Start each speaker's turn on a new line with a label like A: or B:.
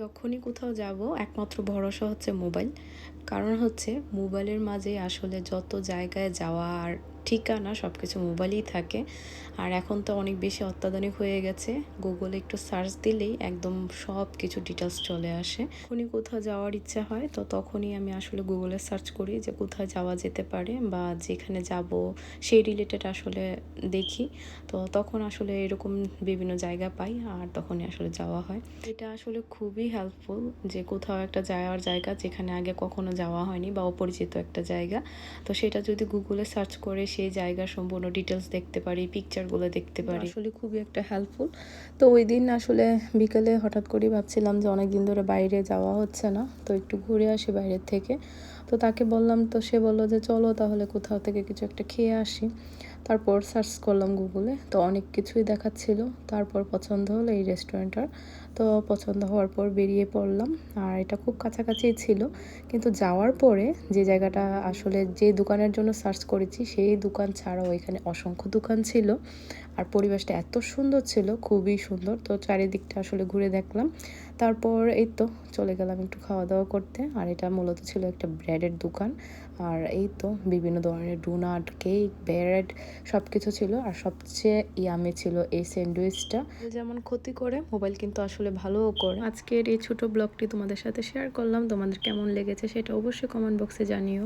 A: যখনই কোথাও যাব একমাত্র ভরসা হচ্ছে মোবাইল। কারণ হচ্ছে মোবাইলের মাঝেই আসলে যত জায়গায় যাওয়া আর ঠিকানা সবকিছু মোবাইলেই থাকে। আর এখন তো অনেক বেশি অত্যাধুনিক হয়ে গেছে। গুগলে একটু সার্চ দিলেই একদম সবকিছু ডিটেইলস চলে আসে। যখনই কোথাও যাওয়ার ইচ্ছা হয় তো তখনই আমি আসলে গুগলে সার্চ করি যে কোথায় যাওয়া যেতে পারে বা যেখানে যাব সেই রিলেটেড আসলে দেখি। তো তখন আসলে এরকম বিভিন্ন জায়গা পাই আর তখনই আসলে যাওয়া হয়। এটা আসলে খুবই হেল্পফুল যে কোথাও একটা যাওয়ার জায়গা যেখানে আগে কখনো যাওয়া হয়নি বা অপরিচিত একটা জায়গা, তো সেটা যদি গুগলে সার্চ করে সেই জায়গার সম্পূর্ণ ডিটেলস দেখতে পারি, পিকচারগুলো দেখতে পারি, আসলে খুবই একটা হেল্পফুল। তো ওই দিন আসলে বিকেলে হঠাৎ করেই ভাবছিলাম যে অনেক দিন ধরে বাইরে যাওয়া হচ্ছে না, তো একটু ঘুরে আসি বাইরের থেকে। তো তাকে বললাম, তো সে বললো যে চলো তাহলে কোথাও থেকে কিছু একটা খেয়ে আসি। তারপর সার্চ করলাম গুগলে, তো অনেক কিছুই দেখাচ্ছিল। তারপর পছন্দ হলো এই রেস্টুরেন্টটার। তো পছন্দ হওয়ার পর বেরিয়ে পড়লাম। আর এটা খুব কাছাকাছিই ছিল, কিন্তু যাওয়ার পরে যে জায়গাটা আসলে যে দোকানের জন্য সার্চ করেছি সেই দোকান ছাড়াও এখানে অসংখ্য দোকান ছিল। আর পরিবেশটা এত সুন্দর ছিল, খুবই সুন্দর। তো চারিদিকটা আসলে ঘুরে দেখলাম। তারপর এই তো চলে গেলাম একটু খাওয়া দাওয়া করতে। আর এটা মূলত ছিল একটা ব্রেডের দোকান। আর এই তো বিভিন্ন ধরনের ডোনাট, কেক, ব্রেড সব কিছু ছিল। আর সবচেয়ে ইয়ামি ছিল এই স্যান্ডউইচটা। যেমন ক্ষতি করে, মোবাইল কিন্তু আসলে ভালোও করে। আজকের এই ছোট ব্লগটি তোমাদের সাথে শেয়ার করলাম। তোমাদের কেমন লেগেছে সেটা অবশ্যই কমেন্ট বক্সে জানিও।